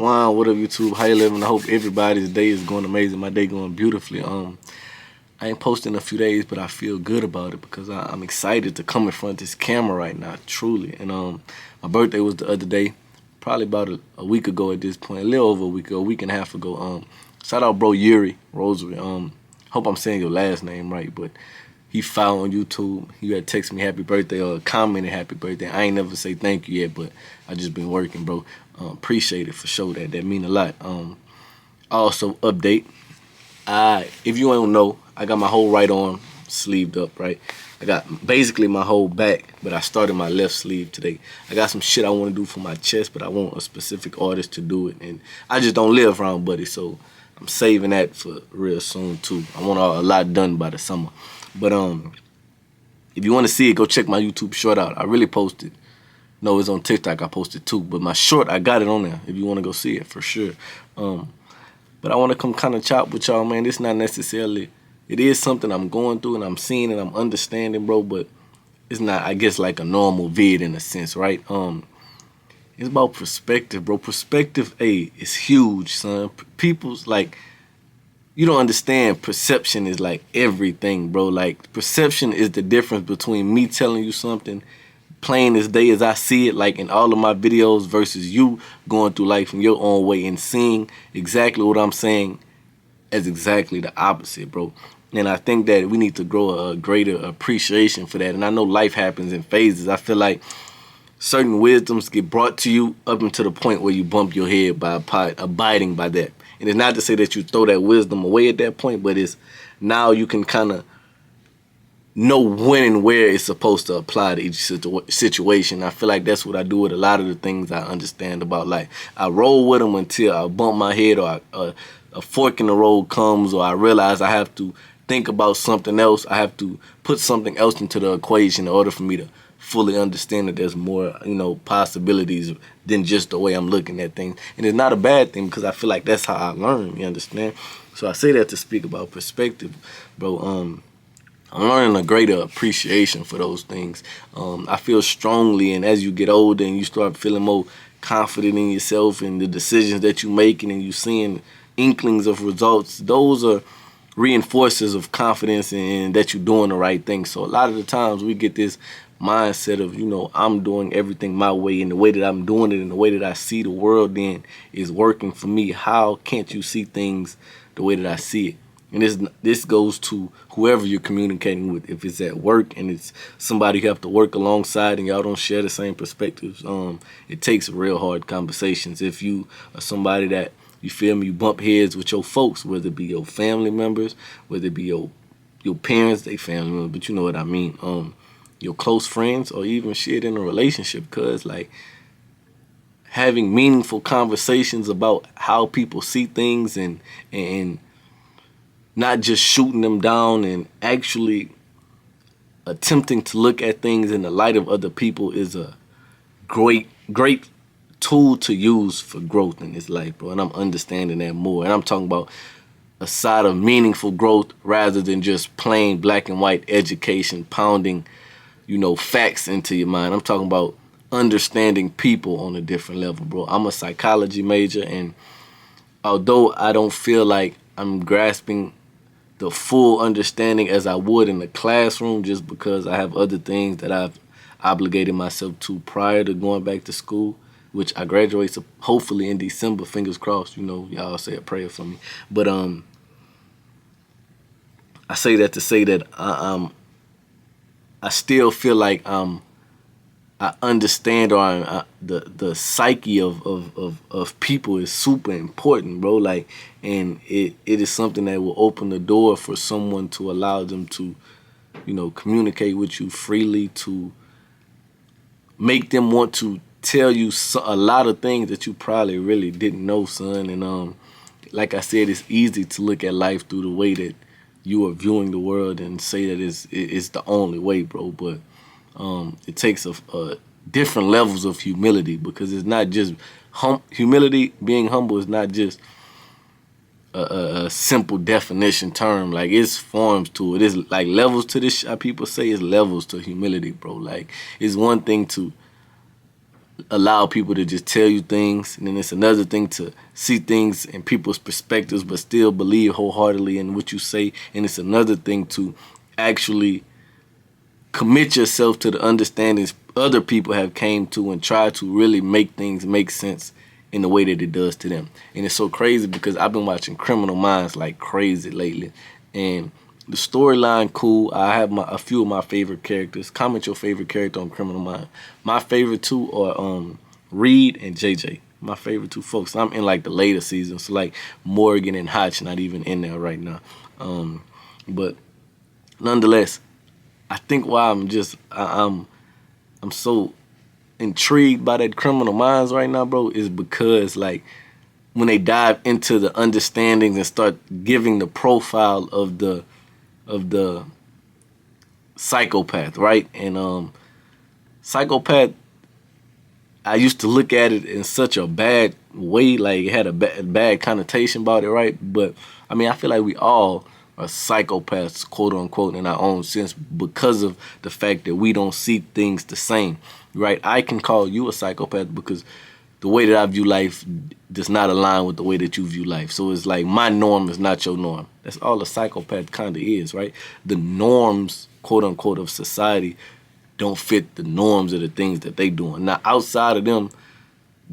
Shalom, what up YouTube? How you living? I hope everybody's day is going amazing. My day going beautifully. I ain't posting in a few days, but I feel good about it because I'm excited to come in front of this camera right now, truly. And my birthday was the other day, probably about a week ago at this point, a little over a week and a half ago. Shout out bro Yuri Rosary. Hope I'm saying your last name right, but he found on YouTube. He had texted me happy birthday or commented happy birthday. I ain't never say thank you yet, but I just been working, bro. Appreciate it for sure. That mean a lot. Also update. If you don't know, I got my whole right arm sleeved up, right? I got basically my whole back, but I started my left sleeve today. I got some shit I want to do for my chest, but I want a specific artist to do it, and I just don't live around Buddy, so I'm saving that for real soon too. I want a lot done by the summer. But if you want to see it, go check my YouTube short out. I really posted. No, it's on TikTok. I posted too. But my short, I got it on there if you want to go see it for sure. But I want to come kind of chop with y'all, man. It's not necessarily, it is something I'm going through and I'm seeing and I'm understanding, bro. But it's not, I guess, like a normal vid in a sense, right? It's about perspective, bro. Perspective, is huge, son. People's like, you don't understand, perception is like everything, bro. Like, perception is the difference between me telling you something plain as day as I see it, like in all of my videos, versus you going through life in your own way and seeing exactly what I'm saying as exactly the opposite, bro. And I think that we need to grow a greater appreciation for that. And I know life happens in phases. I feel like certain wisdoms get brought to you up until the point where you bump your head by abiding by that. And it's not to say that you throw that wisdom away at that point, but it's now you can kind of know when and where it's supposed to apply to each situation. I feel like that's what I do with a lot of the things I understand about life. I roll with them until I bump my head or a fork in the road comes, or I realize I have to think about something else. I have to put something else into the equation in order for me to fully understand that there's more, possibilities than just the way I'm looking at things. And it's not a bad thing because I feel like that's how I learn, you understand? So I say that to speak about perspective, bro. I'm learning a greater appreciation for those things. I feel strongly, and as you get older and you start feeling more confident in yourself and the decisions that you're making and you seeing inklings of results, those are reinforcers of confidence and that you're doing the right thing. So a lot of the times we get this mindset of, I'm doing everything my way, and the way that I'm doing it and the way that I see the world then is working for me. How can't you see things the way that I see it? And this goes to whoever you're communicating with. If it's at work and it's somebody you have to work alongside and y'all don't share the same perspectives, it takes real hard conversations. If you are somebody that, you feel me, you bump heads with your folks, whether it be your family members, whether it be your parents, they family members, but you know what I mean, your close friends, or even shit in a relationship, because like having meaningful conversations about how people see things and not just shooting them down and actually attempting to look at things in the light of other people is a great tool to use for growth in this life, bro. And I'm understanding that more. And I'm talking about a side of meaningful growth rather than just plain black and white education pounding, facts into your mind. I'm talking about understanding people on a different level, bro. I'm a psychology major, and although I don't feel like I'm grasping the full understanding as I would in the classroom, just because I have other things that I've obligated myself to prior to going back to school, which I graduate hopefully in December, fingers crossed, y'all say a prayer for me. But I say that to say that I still feel like I understand, or the psyche of people is super important, bro. Like, and it is something that will open the door for someone to allow them to, communicate with you freely, to make them want to tell you a lot of things that you probably really didn't know, son. And like I said, it's easy to look at life through the way that you are viewing the world and say that it's the only way, bro. But it takes a different levels of humility, because it's not just humility. Being humble is not just a simple definition term. Like, it's forms to it. It's like levels to this. How people say it's levels to humility, bro. Like, it's one thing to allow people to just tell you things, and then it's another thing to see things in people's perspectives but still believe wholeheartedly in what you say, and it's another thing to actually commit yourself to the understandings other people have came to and try to really make things make sense in the way that it does to them. And it's so crazy because I've been watching Criminal Minds like crazy lately, and the storyline cool. I have a few of my favorite characters. Comment your favorite character on Criminal Minds. My favorite two are Reed and JJ. My favorite two folks. I'm in like the later seasons, so like Morgan and Hotch not even in there right now. But nonetheless, I think why I'm so intrigued by that Criminal Minds right now, bro, is because like when they dive into the understandings and start giving the profile of the psychopath, right? And psychopath, I used to look at it in such a bad way, like it had a bad connotation about it, right? But I mean, I feel like we all are psychopaths, quote unquote, in our own sense because of the fact that we don't see things the same, right? I can call you a psychopath because the way that I view life does not align with the way that you view life. So it's like my norm is not your norm. That's all a psychopath kind of is, right? The norms, quote unquote, of society don't fit the norms of the things that they doing. Now, outside of them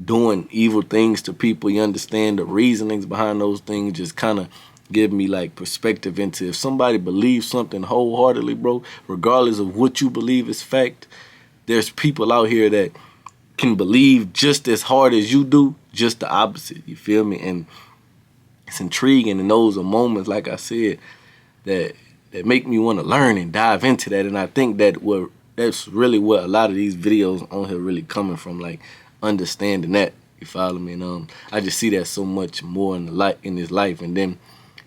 doing evil things to people, you understand the reasonings behind those things just kind of give me like perspective into if somebody believes something wholeheartedly, bro, regardless of what you believe is fact, there's people out here that can believe just as hard as you do, just the opposite. You feel me? And it's intriguing, and those are moments, like I said, that make me want to learn and dive into that. And I think that's really what a lot of these videos on here really coming from, like understanding that. You follow me? And I just see that so much more in this life. And then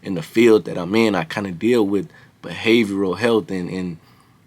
in the field that I'm in, I kind of deal with behavioral health and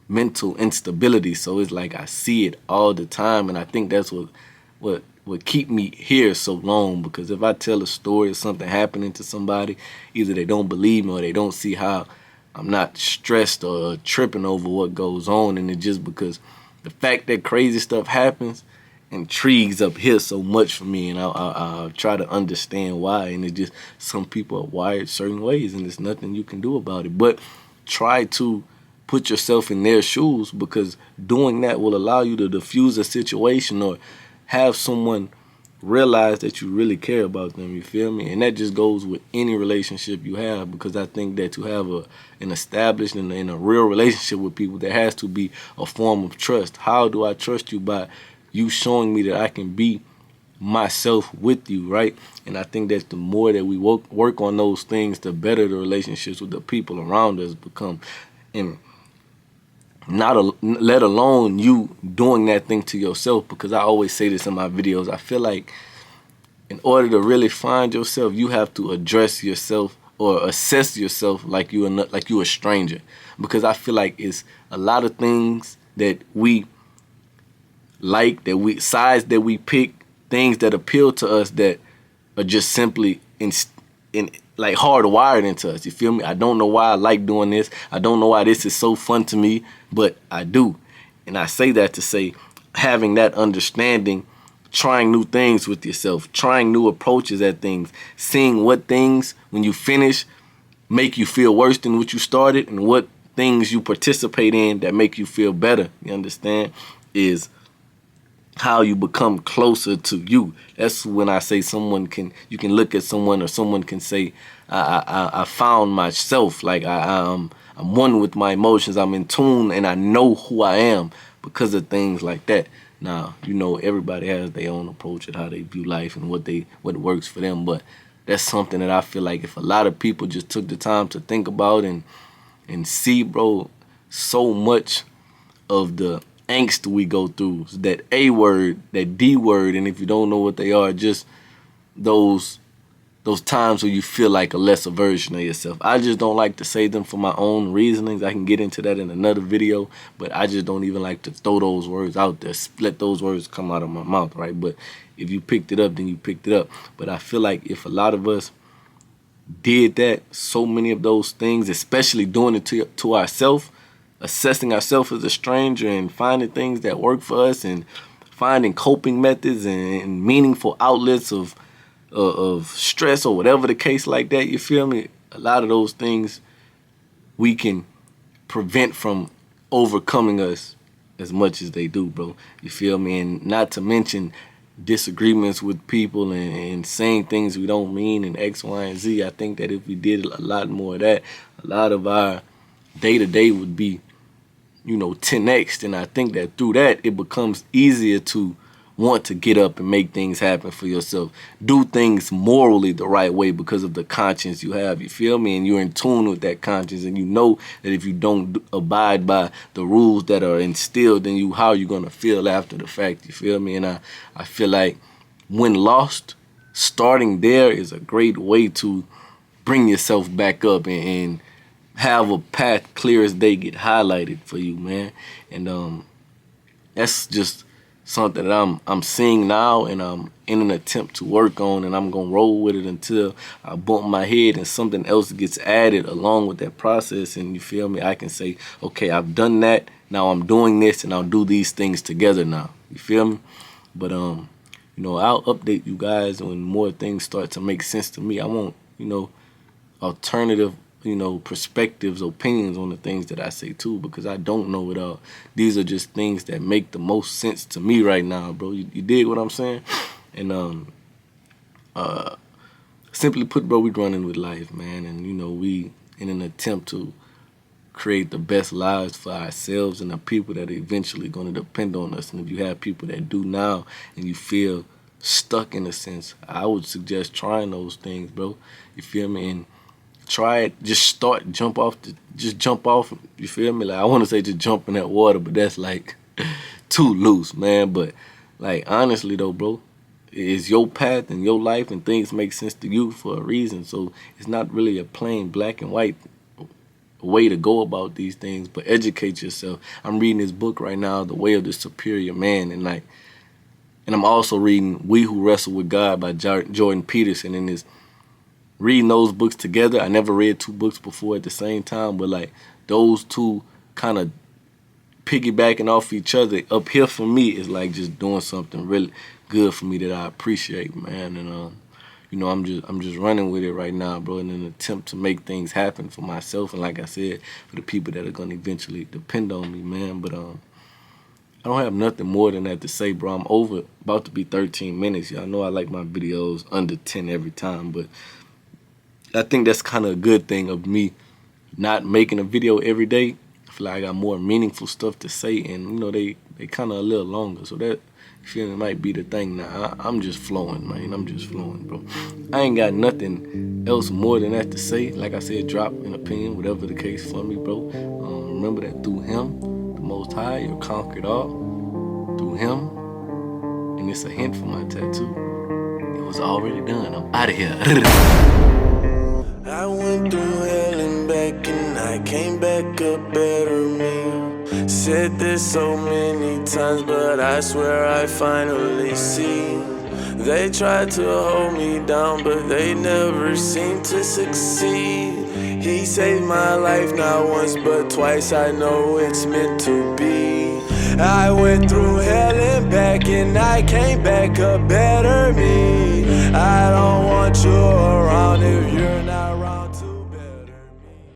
mental instability. So it's like I see it all the time, and I think that's what keep me here so long. Because if I tell a story of something happening to somebody, either they don't believe me or they don't see how I'm not stressed or tripping over what goes on. And it's just because the fact that crazy stuff happens intrigues up here so much for me, and I try to understand why. And it's just some people are wired certain ways, and there's nothing you can do about it. But try to put yourself in their shoes, because doing that will allow you to diffuse a situation or have someone realize that you really care about them. You feel me? And that just goes with any relationship you have, because I think that to have an established and a real relationship with people, there has to be a form of trust. How do I trust you? By you showing me that I can be myself with you, right? And I think that the more that we work on those things, the better the relationships with the people around us become. And let alone you doing that thing to yourself, because I always say this in my videos. I feel like in order to really find yourself, you have to address yourself or assess yourself like you a stranger. Because I feel like it's a lot of things that we like, sides that we pick, things that appeal to us that are just simply in like hardwired into us. You feel me? I don't know why I like doing this. I don't know why this is so fun to me, but I do. And I say that to say, having that understanding, trying new things with yourself, trying new approaches at things, seeing what things, when you finish, make you feel worse than what you started, and what things you participate in that make you feel better, you understand, is how you become closer to you. That's when I say you can look at someone, or someone can say, I found myself. Like I'm one with my emotions. I'm in tune, and I know who I am because of things like that. Now, everybody has their own approach at how they view life and what works for them. But that's something that I feel like if a lot of people just took the time to think about and see, bro, so much of the angst we go through, that A word, that D word, and if you don't know what they are, just those times where you feel like a lesser version of yourself. I just don't like to say them for my own reasonings. I can get into that in another video, but I just don't even like to throw those words out there, let those words come out of my mouth, right? But if you picked it up, then you picked it up. But I feel like if a lot of us did that, so many of those things, especially doing it to ourselves, assessing ourselves as a stranger and finding things that work for us and finding coping methods and meaningful outlets of stress or whatever the case like that, you feel me? A lot of those things we can prevent from overcoming us as much as they do, bro. You feel me? And not to mention disagreements with people and saying things we don't mean and X, Y, and Z. I think that if we did a lot more of that, a lot of our day-to-day would be, 10x. And I think that through that, it becomes easier to want to get up and make things happen for yourself. Do things morally the right way because of the conscience you have, you feel me? And you're in tune with that conscience, and you know that if you don't abide by the rules that are instilled in you, how are you going to feel after the fact, you feel me? And I feel like when lost, starting there is a great way to bring yourself back up and have a path clear as day get highlighted for you, man. And that's just something that I'm seeing now, and I'm in an attempt to work on, and I'm gonna roll with it until I bump my head and something else gets added along with that process. And you feel me? I can say, okay, I've done that. Now I'm doing this, and I'll do these things together now. You feel me? But I'll update you guys when more things start to make sense to me. I want alternative perspectives, opinions on the things that I say too, because I don't know it all. These are just things that make the most sense to me right now, bro. You dig what I'm saying? And simply put, bro, we running with life, man. And we in an attempt to create the best lives for ourselves and the people that are eventually going to depend on us. And if you have people that do now and you feel stuck in a sense, I would suggest trying those things, bro. You feel me? And try it. Just jump off. You feel me? Like, I want to say just jump in that water, but that's like too loose, man. But like, honestly though, bro, it's your path and your life, and things make sense to you for a reason. So it's not really a plain black and white way to go about these things, but educate yourself. I'm reading this book right now, The Way of the Superior Man, and I'm also reading We Who Wrestle with God by Jordan Peterson. And is reading those books together. I never read two books before at the same time, but like those two kind of piggybacking off each other up here for me is like just doing something really good for me that I appreciate, man. And I'm just running with it right now, bro, in an attempt to make things happen for myself, and like I said, for the people that are gonna eventually depend on me, man. But I don't have nothing more than that to say, bro. I'm about to be 13 minutes. Y'all know I like my videos under 10 every time, but I think that's kind of a good thing of me not making a video every day. I feel like I got more meaningful stuff to say, and they kind of a little longer. So that, you feel me, might be the thing now. I'm just flowing, man. I'm just flowing, bro. I ain't got nothing else more than that to say. Like I said, drop an opinion, whatever the case for me, bro. Remember that through Him, the Most High, you're conquered all. Through Him, and it's a hint for my tattoo. It was already done. I'm out of here. I went through hell and back, and I came back a better me. Said this so many times, but I swear I finally see. They tried to hold me down, but they never seemed to succeed. He saved my life not once but twice, I know it's meant to be. I went through hell and back, and I came back a better me. I don't want you around if you're not